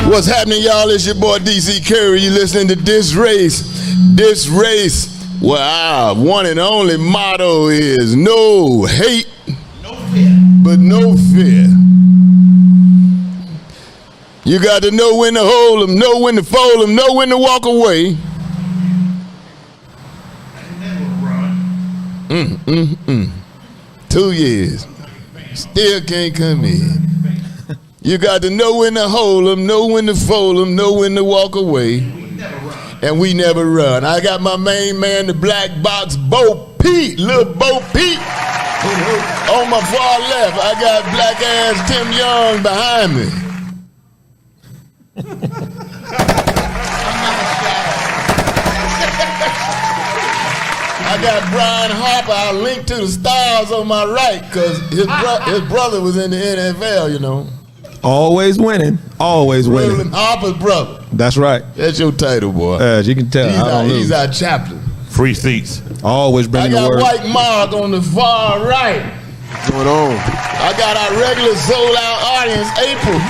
What's happening, y'all? It's your boy DC Curry. You listening to DisRace. DisRace. Well, our one and only motto is no hate, no fear, but no fear. You got to know when to hold them, know when to fold them, know when to walk away. I never run. 2 years. Still can't come in. You got to know when to hold them, know when to fold them, know when to walk away. And we never run. I got my main man, the black box, Bo Pete, little Bo Pete. On my far left, I got black ass Tim Young behind me. I got Brian Harper. I'll link to the stars on my right because his brother was in the NFL, you know. Always winning. Always winning. Roland Harper's brother. That's right. That's your title, boy. As you can tell. He's our chaplain. Free seats. Always bringing the word. I got White Mark on the far right. What's going on? I got our regular sold out audience, April.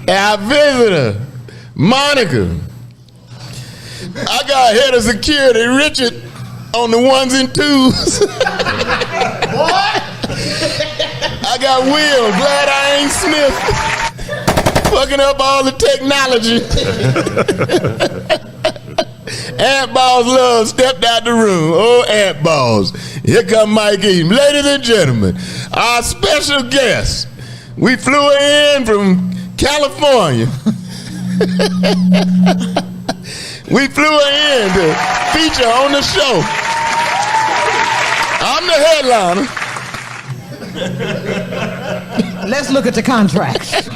And our visitor, Monica. I got head of security, Richard, on the ones and twos. What? I got Will, glad I ain't Smith. Fucking up all the technology. Ant Balls Love stepped out the room. Oh, Ant Balls. Here come Mike Eaton. Ladies and gentlemen, our special guest. We flew in from California. We flew her in to feature on the show. I'm the headliner. Let's look at the contract.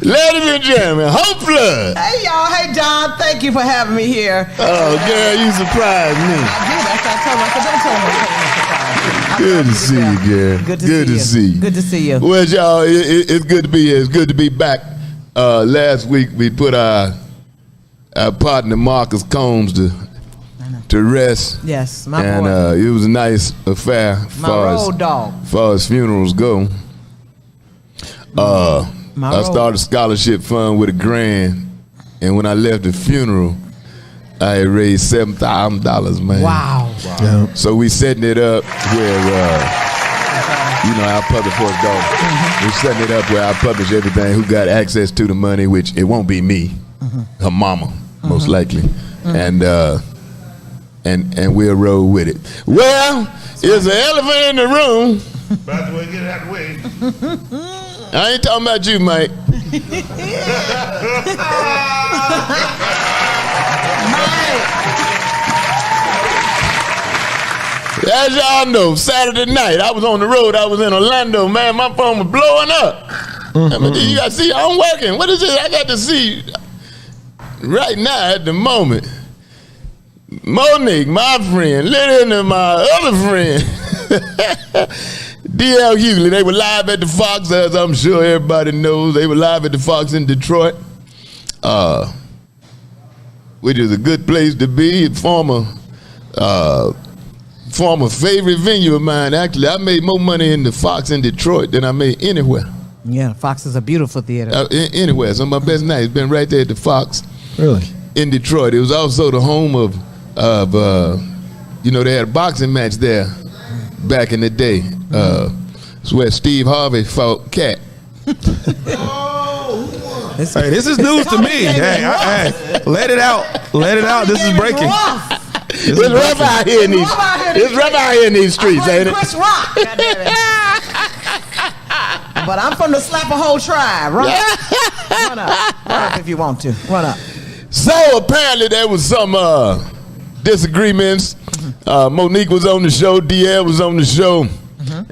Ladies and gentlemen, Hope Flood. Hey, y'all. Hey, Don. Thank you for having me here. Oh, girl, you surprised me. I did. I told Good myself, don't tell me. to see you, girl. Good to see you. Good to see you. Well, y'all, it's good to be here. It's good to be back. Last week, we put our partner, Marcus Combs, to rest. Yes, my boy. And it was a nice affair my road dog. As far as funerals go. I started a scholarship fund with $1,000, and when I left the funeral, I had raised $7,000, man. Wow. Yeah. So we setting it up where, our public force dog. We're setting it up where I publish everything. Who got access to the money, which it won't be me, her mama, most likely, and we'll roll with it. Well, there's an elephant in the room. By the way, get it out of the way. I ain't talking about you, Mike. As y'all know, Saturday night, I was on the road. I was in Orlando, man. My phone was blowing up. I mean, you got to see, I'm working. What is it I got to see right now at the moment? Monique, my friend, Lydia and my other friend, D.L. Hughley, they were live at the Fox, as I'm sure everybody knows. They were live at the Fox in Detroit, which is a good place to be. Former favorite venue of mine. Actually, I made more money in the Fox in Detroit than I made anywhere. Yeah, Fox is a beautiful theater. Anywhere. Some of my best nights been right there at the Fox. Really? In Detroit. It was also the home of they had a boxing match there back in the day. It's where Steve Harvey fought Cat. Hey, this is news to me. Hey, let it out. Let it out. This is breaking. It's rough out here in these. It's rough out here in these streets, ain't it? Chris Rock. But I'm from the slap a whole tribe. Run up if you want to. Run up. So apparently there was some disagreements. Monique was on the show. DL was on the show.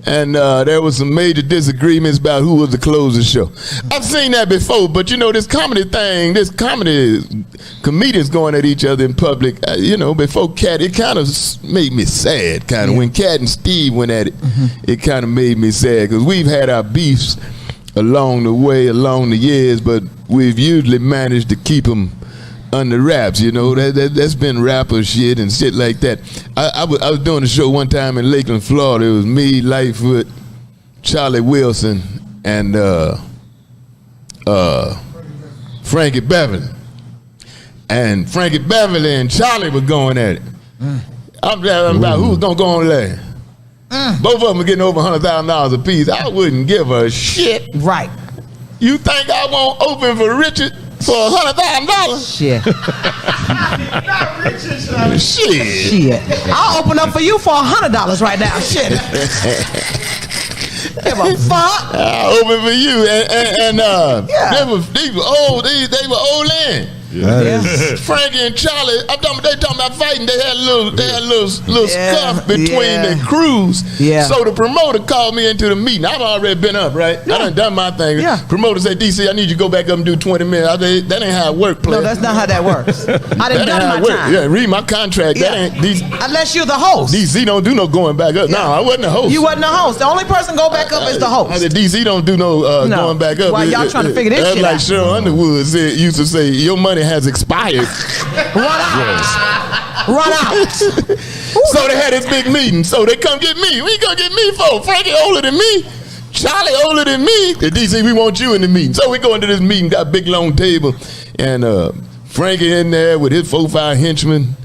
And there was some major disagreements about who was to close the show. I've seen that before, but this comedy thing, comedians going at each other in public, before Cat, it kind of made me sad, kind of. Yeah. When Cat and Steve went at it, it kind of made me sad, because we've had our beefs along the way, along the years, but we've usually managed to keep them under wraps, you know. That's been rapper shit and shit like that. I was doing a show one time in Lakeland, Florida. It was me, Lightfoot, Charlie Wilson, and Frankie Beverly. And Frankie Beverly and Charlie were going at it. I'm about who's gonna go on last. Both of them are getting over $100,000 a piece. I wouldn't give a shit. Right. You think I won't open for Richard for $100,000? Shit. Not Richard, son. Shit. I'll open up for you for $100 right now. Shit. Give a fuck. I open for you, and they were old. They were old in. Yeah. Frankie and Charlie, they talking about fighting. They had a little scuff between the crews. Yeah. So the promoter called me into the meeting. I've already been up, right? Yeah. I done my thing. Yeah. Promoter said, DC, I need you to go back up and do 20 minutes. I said, that ain't how it works, player. No, that's not how that works. I done done my time. Yeah, read my contract. Yeah. That ain't these. Unless you're the host. DC don't do no going back up. Yeah. No, I wasn't the host. You wasn't the host. The only person go back up is the host. I said, DC don't do no going back up. Why y'all trying to figure this That's shit like out? Cheryl Underwood used to say, your money has expired. Run out. Run out. So they had this big meeting. So they come get me. What you gonna get me for? Frankie older than me. Charlie older than me. The DC, we want you in the meeting. So we go into this meeting, got a big long table, and Frankie in there with his 4 or 5 henchmen,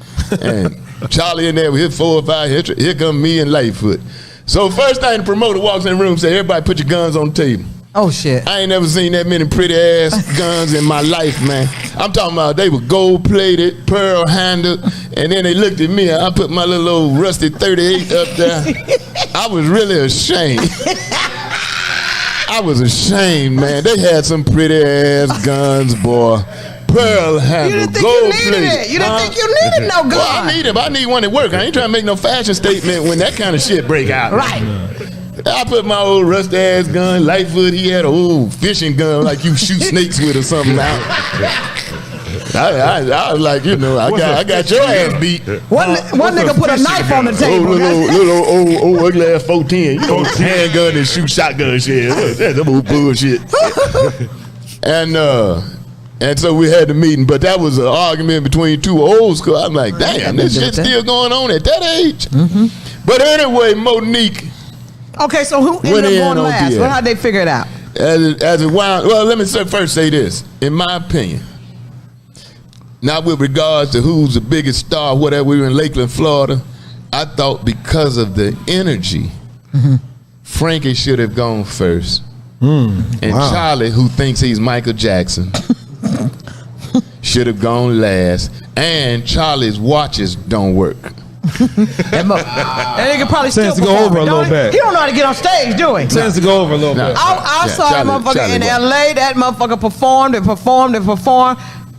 and Charlie in there with his 4 or 5 henchmen. Here come me and Lightfoot. So first thing the promoter walks in the room, say, everybody put your guns on the table. Oh shit. I ain't never seen that many pretty ass guns in my life, man. I'm talking about they were gold plated, pearl handled, and then they looked at me and I put my little old rusty 38 up there. I was really ashamed. I was ashamed, man. They had some pretty ass guns, boy. Pearl handled, You didn't think gold you needed plated. it. You didn't think you needed no gun. Well, I need it. I need one that work. I ain't trying to make no fashion statement when that kind of shit break out. Right. I put my old rust ass gun, Lightfoot, he had an old fishing gun like you shoot snakes with or something out. I was like, you know, I got your ass beat. One nigga put a knife on the table. Little old ugly ass 410. You know, handgun and shoot shotgun shit. That's old bullshit. And so we had the meeting, but that was an argument between two old school. I'm like, damn, this shit's still going on at that age. Mm-hmm. But anyway, Monique. Okay, so who ended up going last? Well, how'd they figure it out? As it wound, well, let me first say this. In my opinion, not with regards to who's the biggest star, whatever, we were in Lakeland, Florida, I thought because of the energy, Frankie should have gone first. And Charlie, who thinks he's Michael Jackson, should have gone last. And Charlie's watches don't work. That nigga probably still Tends to go over a little bit. He don't know how to get on stage, do he? Tends to go over a little bit. I saw that motherfucker in LA. That motherfucker performed.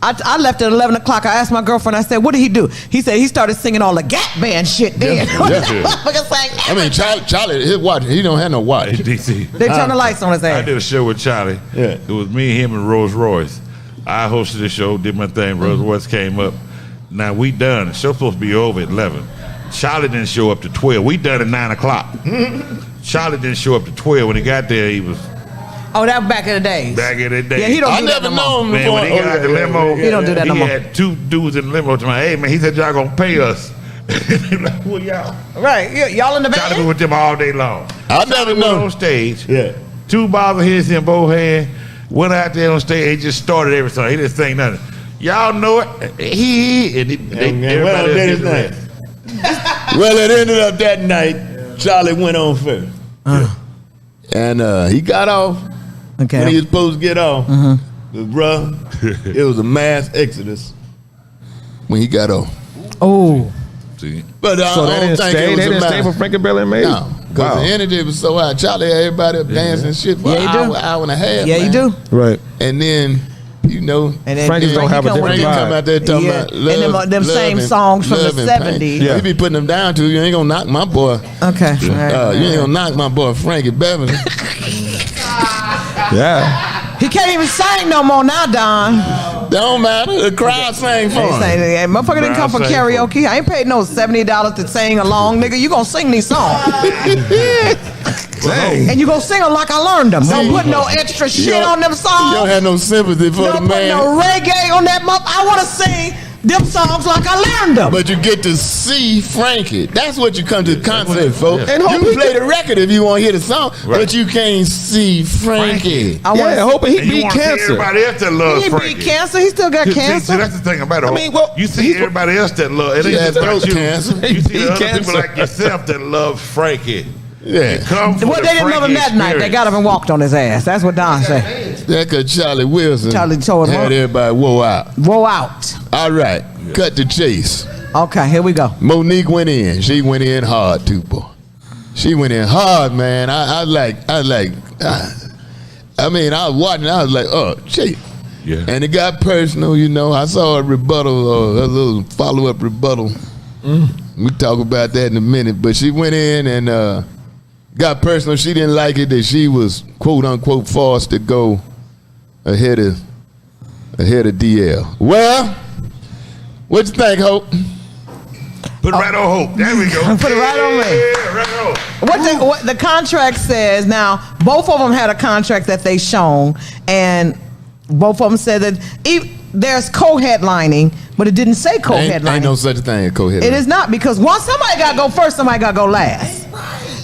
I left at 11 o'clock. I asked my girlfriend, I said, what did he do? He said he started singing all the Gap Band shit then. I mean, Charlie, his watch, he don't have no watch. DC. They turned the lights on his I ass. did a show with Charlie. Yeah. It was me, him, and Rolls Royce. I hosted the show, did my thing. Rolls Royce came up. Now we done. The show's supposed to be over at 11. Charlie didn't show up to 12. We done at 9 o'clock. Charlie didn't show up to 12. When he got there, he was... Oh, that was back in the days. Back in the day. Yeah, he don't do that no more. Man, when he got out the limo, He don't do that no more. He had 2 dudes in the limo to me. Hey, man, he said, y'all gonna pay us. Like, well, y'all. Right, y'all in the Charlie band? was with them all day long. I never Went know. on stage. Yeah. 2 bottles of his in both hands. Went out there on stage. He just started everything. He didn't think nothing. Y'all know it. Everybody did his thing. Well, it ended up that night, Charlie went on first. And he got off when he was supposed to get off. It was a mass exodus when he got off. Oh. See? But So they didn't stay for Frankie Beverly and May? No, because the energy was so high. Charlie had everybody up dancing shit for an hour and a half. Yeah, you do. Right. And then, you know, And then Frankie's gonna have a different Frankie come out there talking about love, and them same and- songs from the love and pain. 70s. Yeah. You be putting them down to, you ain't gonna knock my boy. Okay. You ain't gonna knock my boy Frankie Beverly. Yeah. He can't even sing no more now, Don. Don't matter. The crowd sang for him. Motherfucker didn't come for karaoke. I ain't paid no $70 to sing along, nigga. You gonna sing these songs. So Dang. And you gonna sing them like I learned them. Don't put no extra shit on them songs. You don't have no sympathy for the Don't put man. no reggae on that mother. I want to sing them songs like I learned them. But you get to see Frankie. That's what you come to the concert, folks. And You hope can he play the record if you want to hear the song, Right. but you can't see Frankie. I want Yeah, hoping he And you beat want to see cancer. everybody else that loves he Frankie. beat cancer. He still got See, cancer. that's the thing about it. I mean, well, you see everybody else that love it. He Ain't had just about throat you. cancer. You see He the other cancer. people like yourself that love Frankie. Yeah. Come for Well, the they didn't love him Frankie that night. They experience. got up and walked on his ass. That's what Don said. That cause Charlie Wilson Charlie told him, had everybody whoa out. Whoa out. All right, cut the chase. Okay, here we go. Monique went in. She went in hard too, boy. She went in hard, man. I mean, I was watching. I was like, oh, shit. Yeah. And it got personal, you know. I saw a rebuttal, a little follow-up rebuttal. We talk about that in a minute. But she went in and got personal. She didn't like it that she was quote unquote forced to go ahead of DL. Well, what you think, Hope? Put it right on Hope. There we go. Put it right on me. Yeah, right on. What the contract says now, both of them had a contract that they shown, and both of them said that there's co-headlining, but it didn't say co-headlining. Ain't no such a thing as co-headlining. It is not, because once somebody got to go first, somebody got to go last.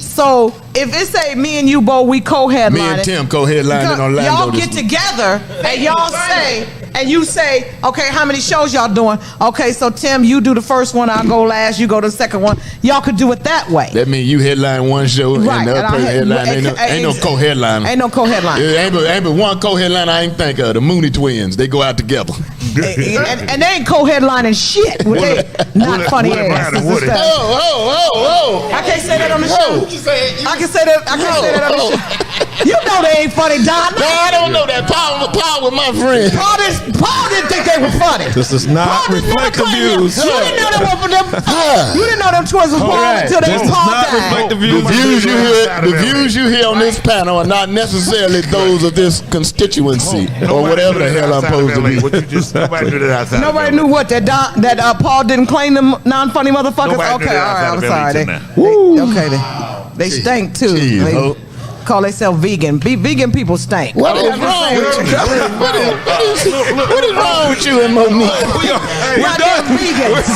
So if it say me and you both, we co-headlining. Me and Tim co-headlining in Orlando. Y'all get together and y'all say, and you say, okay, how many shows y'all doing? Okay, so Tim, you do the first one, I'll go last, you go to the second one. Y'all could do it that way. That means you headline one show Right, and the and other person I- headline. Ain't no co-headliner. Ain't no co-headline. Ain't but one co-headliner I ain't think of. The Mooney Twins. They go out together. and they ain't co-headlining shit with they not funny Woody asses Brown and and Woody. stuff. Oh. I can't say that on the show. I can say that. I can't say that on the show. You know they ain't funny, Don. No, I don't know that. Paul with my friend. Paul didn't think they were funny. This does not Paul didn't reflect the claim them. views. You didn't know them were them. You didn't know them twins was Paul right. until they This was does Paul not died. reflect the The views. views you hear on this panel are not necessarily those of this constituency or whatever the hell I'm supposed to be. What you just, nobody do that outside. Nobody of knew what that Paul didn't claim them non-funny motherfuckers. Nobody knew Okay, that all right, I'm outside sorry. of LA They stink too. Jeez, They Hope. call themselves vegan. Vegan people stink. What is wrong with you? What is wrong with you and Monique? Why they're vegans?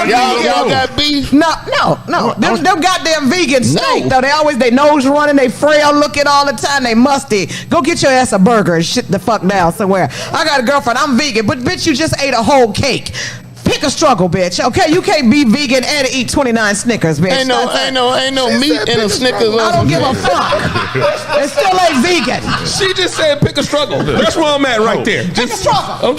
Y'all got beef? No. Them goddamn vegans stink though. They nose running, they frail looking all the time, they musty. Go get your ass a burger and shit the fuck down somewhere. I got a girlfriend, I'm vegan, but bitch, you just ate a whole cake. Pick a struggle, bitch. Okay, you can't be vegan and eat 29 Snickers, bitch. Ain't no meat in a Snickers. I don't give a fuck. They still ain't vegan. She just said pick a struggle. That's where I'm at right there. Pick a struggle.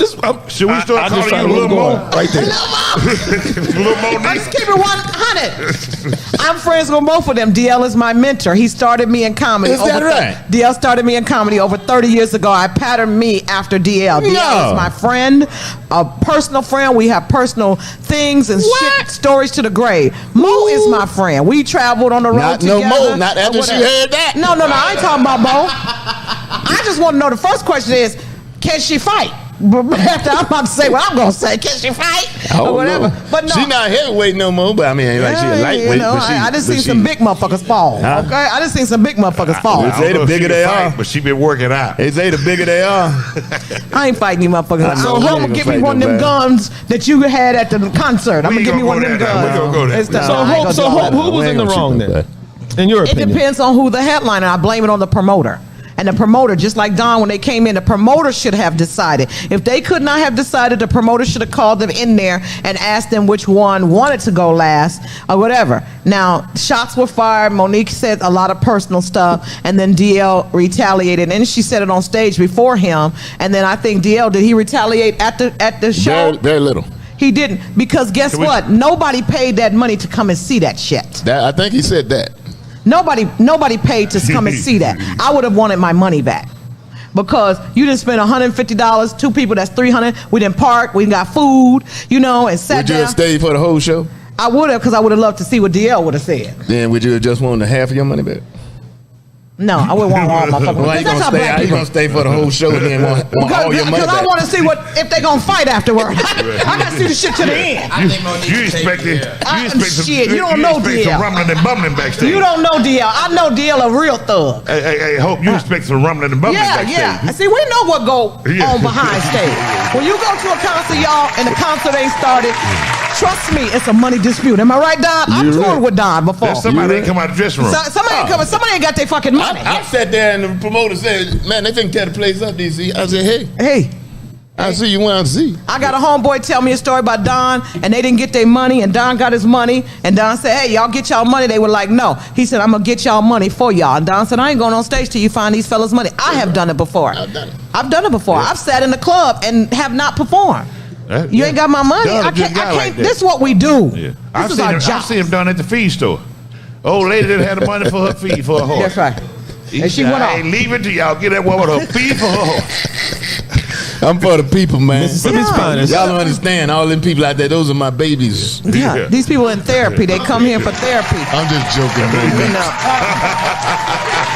Should we start calling you Lil Mo? right there. Lil Mo Let's keep it 100. I'm friends with both of them. DL is my mentor. He started me in comedy. Is that right? DL started me in comedy over 30 years ago. I patterned me after DL. DL is my friend, a personal friend. We have personal things and shit stories to the grave. Mo is my friend. We traveled on the road Not together. no Mo. Not after she heard that. No. I ain't talking about Mo. I just want to know. The first question is, can she fight? But after I'm about to say what I'm gonna say, can she fight or whatever? No. But no, She not heavyweight no more. But I mean, like she a lightweight. you know, but she, I just but seen she- some big motherfuckers fall. Huh? Okay, I just seen some big motherfuckers fall. They say the bigger they are. but she been working out. They say the bigger they are. I ain't fighting you motherfuckers. I know, So you I'm ain't gonna give gonna me fight one of them nobody. guns that you had at the concert. I'm gonna give me one of them guns. We gonna go there. It's time. So I ain't gonna do all that. who was in the wrong then? In your It opinion? depends on who the headliner. I blame it on the promoter. And the promoter, just like Don, when they came in, the promoter should have decided. If they could not have decided, the promoter should have called them in there and asked them which one wanted to go last or whatever. Now, shots were fired. Monique said a lot of personal stuff, and then DL retaliated. And she said it on stage before him. And then I think DL, did he retaliate at the show? Very, very little. He didn't, because guess what? Nobody paid that money to come and see that shit. I think he said that. Nobody paid to come and see that. I would have wanted my money back. Because you didn't spend $150, two people, that's $300. We didn't park, we got food, and sat Would you down. have stayed for the whole show? I would have, because I would have loved to see what DL would have said. Then would you have just wanted half of your money back? No, I wouldn't want all my fucking Why money. you That's gonna how stay? black How you people. gonna stay for the whole show and then want all your money Because I back? want to see if they gonna fight afterward. I gotta see the shit to the end. You expected Shit, you don't know expect some DL. rumbling and bumbling backstage. You don't know DL. I know DL a real thug. Hey, Hope, you expect some rumbling and bumbling backstage. Yeah. See, we know what go on behind stage. When you go to a concert, y'all, and the concert ain't started, trust me, it's a money dispute. Am I right, Don? I've toured with Don before. There's somebody ain't come out of the dressing room. Somebody ain't got their fucking money. I sat there and the promoter said, "Man, they finna tear the place up, DC." I said, Hey, I see you want to see." I got a homeboy tell me a story about Don, and they didn't get their money, and Don got his money, and Don said, "Hey, y'all get y'all money." They were like, "No." He said, "I'm gonna get y'all money for y'all." And Don said, "I ain't going on stage till you find these fellas money." I have done it before. I've done it before. I've sat in the club and have not performed. You ain't got my money. Don I a good can't. guy like that. This is what we do. Yeah. This is our I've job. seen him done at the feed store. Old lady that had the money for her feed for her horse. That's right. He And she said, went I off. ain't leaving till y'all get that woman her feed for her horse. I'm for the people, man. Mississippi's finest. Y'all don't understand. All them people out there, those are my babies. Yeah, these people in therapy, they come here for therapy. I'm just joking, You man. know.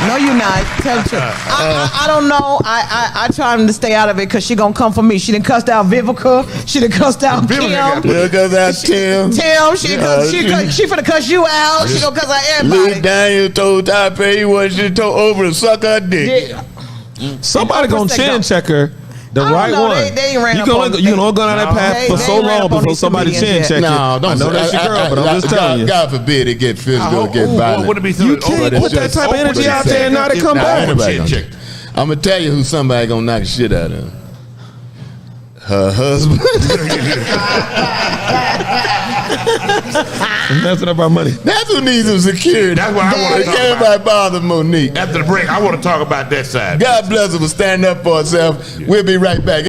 No, you're not. Tell the truth. I don't know. I try to stay out of it because she gonna come for me. She done cussed out Vivica. She done cussed out Vivica Kim. Yeah, cause that's Tim. She finna cuss you out. She gonna cuss out Lou everybody. Daniel told Taipei he wasn't told over to suck her dick. Yeah. Somebody gonna chin check her. The I don't right know, one. they ain't ran you up can on- only, you can only go down that path They- for they so ain't ran long up on before these somebody comedians chin yet. check you. No, don't I know say- that's your girl, but I'm just telling you. God forbid it get physical, get What violent. would it be? You can't put that type of energy out there and not to come back. I'm gonna tell you who somebody gonna knock the shit out of. Her husband. Messing up our money. That's who needs some security. That's what I want to talk Can't about. everybody bother Monique. After the break, I want to talk about that side. God bless her for standing up for herself. We'll be right back.